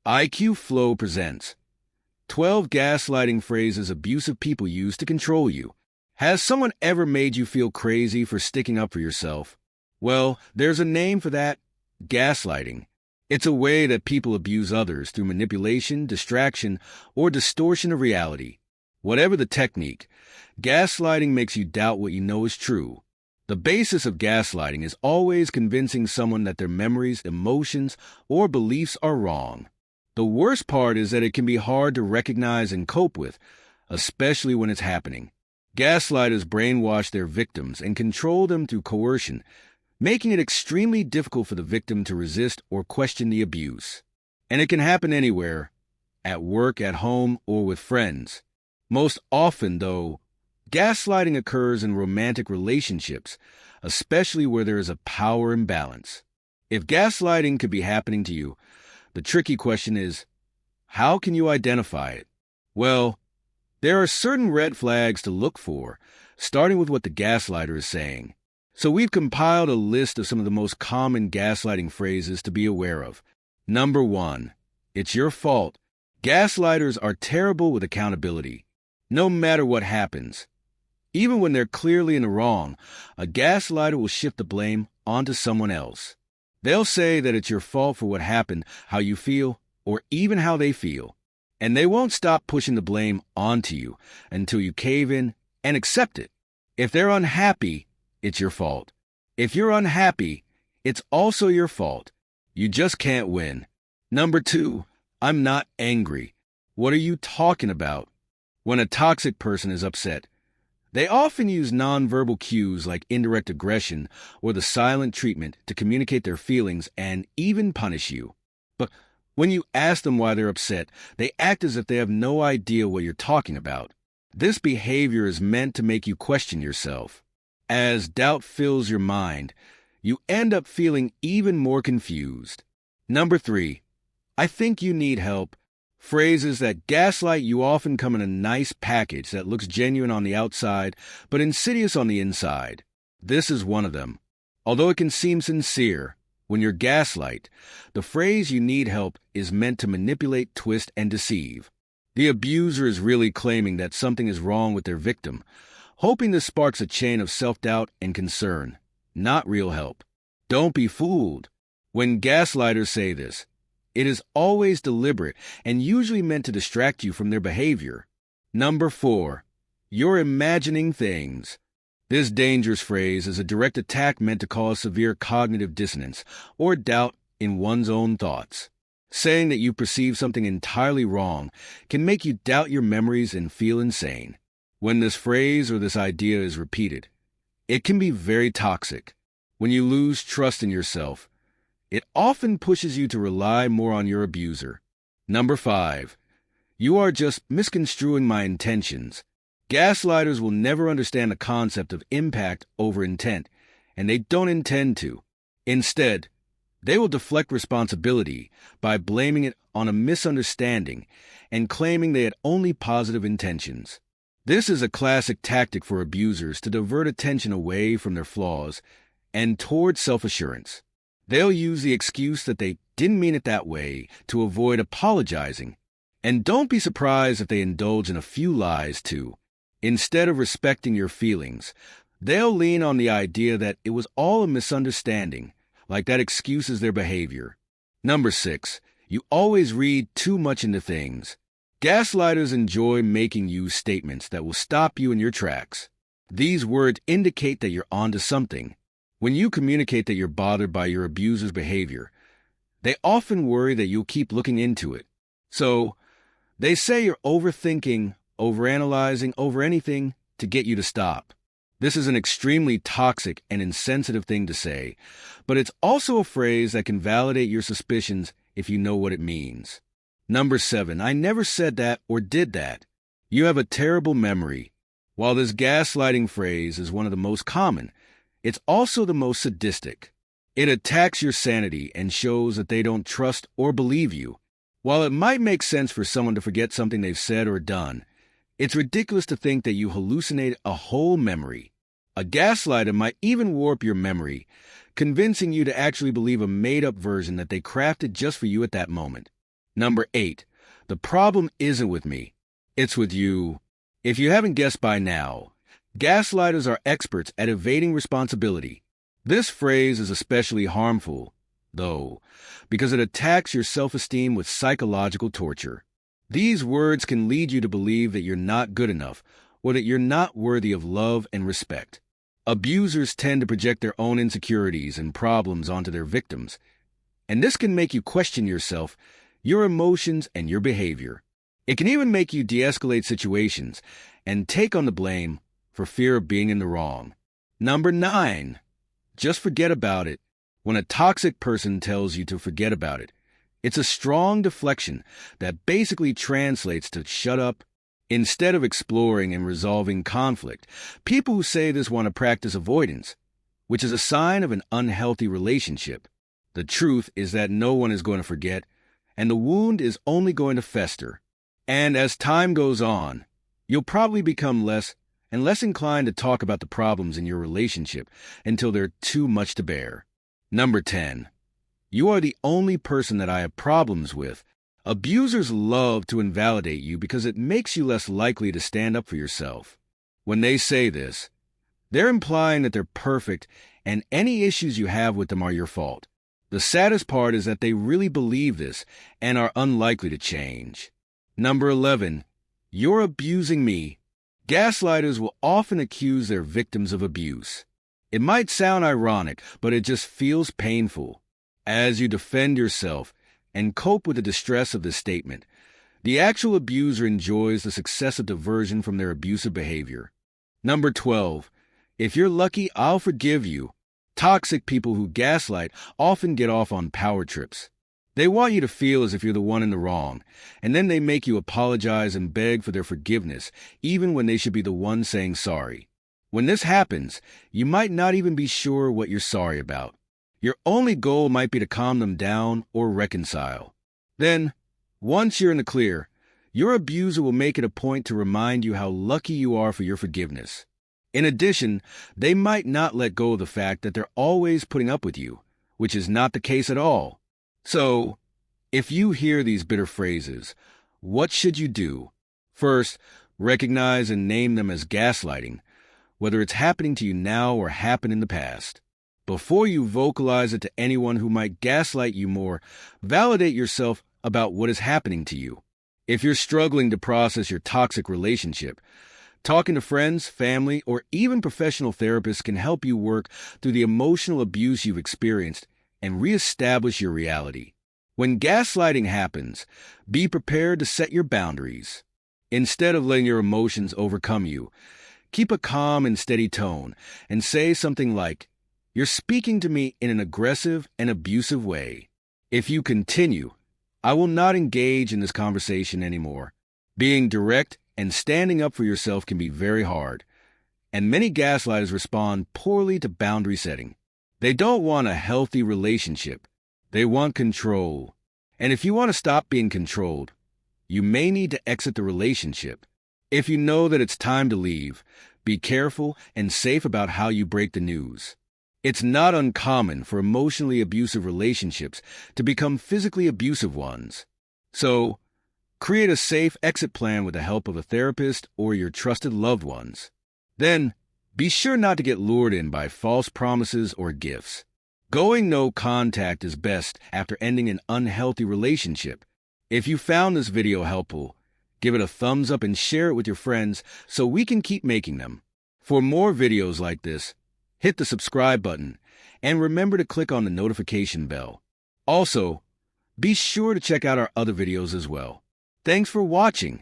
IQ Flow presents 12 gaslighting phrases abusive people use to control you. Has someone ever made you feel crazy for sticking up for yourself? Well, there's a name for that: gaslighting. It's a way that people abuse others through manipulation, distraction, or distortion of reality. Whatever the technique, gaslighting makes you doubt what you know is true. The basis of gaslighting is always convincing someone that their memories, emotions, or beliefs are wrong. The worst part is that it can be hard to recognize and cope with, especially when it's happening. Gaslighters brainwash their victims and control them through coercion, making it extremely difficult for the victim to resist or question the abuse. And it can happen anywhere: at work, at home, or with friends. Most often, though, gaslighting occurs in romantic relationships, especially where there is a power imbalance. If gaslighting could be happening to you, the tricky question is, how can you identify it? Well, there are certain red flags to look for, starting with what the gaslighter is saying. So we've compiled a list of some of the most common gaslighting phrases to be aware of. Number 1, it's your fault. Gaslighters are terrible with accountability. No matter what happens, even when they're clearly in the wrong, a gaslighter will shift the blame onto someone else. They'll say that it's your fault for what happened, how you feel, or even how they feel. And they won't stop pushing the blame onto you until you cave in and accept it. If they're unhappy, it's your fault. If you're unhappy, it's also your fault. You just can't win. Number 2, I'm not angry. What are you talking about? When a toxic person is upset, they often use nonverbal cues like indirect aggression or the silent treatment to communicate their feelings and even punish you. But when you ask them why they're upset, they act as if they have no idea what you're talking about. This behavior is meant to make you question yourself. As doubt fills your mind, you end up feeling even more confused. Number 3, I think you need help. Phrases that gaslight you often come in a nice package that looks genuine on the outside, but insidious on the inside. This is one of them. Although it can seem sincere, when you're gaslight, the phrase "you need help" is meant to manipulate, twist, and deceive. The abuser is really claiming that something is wrong with their victim, hoping this sparks a chain of self-doubt and concern, not real help. Don't be fooled. When gaslighters say this, it is always deliberate and usually meant to distract you from their behavior. Number 4, you're imagining things. This dangerous phrase is a direct attack meant to cause severe cognitive dissonance or doubt in one's own thoughts. Saying that you perceive something entirely wrong can make you doubt your memories and feel insane. When this phrase or this idea is repeated, it can be very toxic. When you lose trust in yourself, it often pushes you to rely more on your abuser. Number 5, you are just misconstruing my intentions. Gaslighters will never understand the concept of impact over intent, and they don't intend to. Instead, they will deflect responsibility by blaming it on a misunderstanding and claiming they had only positive intentions. This is a classic tactic for abusers to divert attention away from their flaws and toward self-assurance. They'll use the excuse that they didn't mean it that way to avoid apologizing. And don't be surprised if they indulge in a few lies, too. Instead of respecting your feelings, they'll lean on the idea that it was all a misunderstanding, like that excuses their behavior. Number 6, you always read too much into things. Gaslighters enjoy making you statements that will stop you in your tracks. These words indicate that you're onto something. When you communicate that you're bothered by your abuser's behavior, they often worry that you'll keep looking into it. So, they say you're overthinking, overanalyzing over anything to get you to stop. This is an extremely toxic and insensitive thing to say, but it's also a phrase that can validate your suspicions if you know what it means. Number 7, I never said that or did that. You have a terrible memory. While this gaslighting phrase is one of the most common, it's also the most sadistic. It attacks your sanity and shows that they don't trust or believe you. While it might make sense for someone to forget something they've said or done, it's ridiculous to think that you hallucinate a whole memory. A gaslighter might even warp your memory, convincing you to actually believe a made-up version that they crafted just for you at that moment. Number 8. The problem isn't with me. It's with you. If you haven't guessed by now, gaslighters are experts at evading responsibility. This phrase is especially harmful, though, because it attacks your self-esteem with psychological torture. These words can lead you to believe that you're not good enough or that you're not worthy of love and respect. Abusers tend to project their own insecurities and problems onto their victims, and this can make you question yourself, your emotions, and your behavior. It can even make you de-escalate situations and take on the blame for fear of being in the wrong. Number 9. Just forget about it. When a toxic person tells you to forget about it, it's a strong deflection that basically translates to shut up. Instead of exploring and resolving conflict, people who say this want to practice avoidance, which is a sign of an unhealthy relationship. The truth is that no one is going to forget, and the wound is only going to fester. And as time goes on, you'll probably become less and less inclined to talk about the problems in your relationship until they're too much to bear. Number 10. You are the only person that I have problems with. Abusers love to invalidate you because it makes you less likely to stand up for yourself. When they say this, they're implying that they're perfect and any issues you have with them are your fault. The saddest part is that they really believe this and are unlikely to change. Number 11. You're abusing me. Gaslighters will often accuse their victims of abuse. It might sound ironic, but it just feels painful. As you defend yourself and cope with the distress of this statement, the actual abuser enjoys the success of diversion from their abusive behavior. Number 12. If you're lucky, I'll forgive you. Toxic people who gaslight often get off on power trips. They want you to feel as if you're the one in the wrong, and then they make you apologize and beg for their forgiveness, even when they should be the one saying sorry. When this happens, you might not even be sure what you're sorry about. Your only goal might be to calm them down or reconcile. Then, once you're in the clear, your abuser will make it a point to remind you how lucky you are for your forgiveness. In addition, they might not let go of the fact that they're always putting up with you, which is not the case at all. So, if you hear these bitter phrases, what should you do? First, recognize and name them as gaslighting, whether it's happening to you now or happened in the past. Before you vocalize it to anyone who might gaslight you more, validate yourself about what is happening to you. If you're struggling to process your toxic relationship, talking to friends, family, or even professional therapists can help you work through the emotional abuse you've experienced and reestablish your reality. When gaslighting happens, be prepared to set your boundaries. Instead of letting your emotions overcome you, keep a calm and steady tone and say something like, "You're speaking to me in an aggressive and abusive way. If you continue, I will not engage in this conversation anymore." Being direct and standing up for yourself can be very hard, and many gaslighters respond poorly to boundary setting. They don't want a healthy relationship. They want control. And if you want to stop being controlled, you may need to exit the relationship. If you know that it's time to leave, be careful and safe about how you break the news. It's not uncommon for emotionally abusive relationships to become physically abusive ones. So, create a safe exit plan with the help of a therapist or your trusted loved ones. Then, be sure not to get lured in by false promises or gifts. Going no contact is best after ending an unhealthy relationship. If you found this video helpful, give it a thumbs up and share it with your friends so we can keep making them. For more videos like this, hit the subscribe button and remember to click on the notification bell. Also, be sure to check out our other videos as well. Thanks for watching,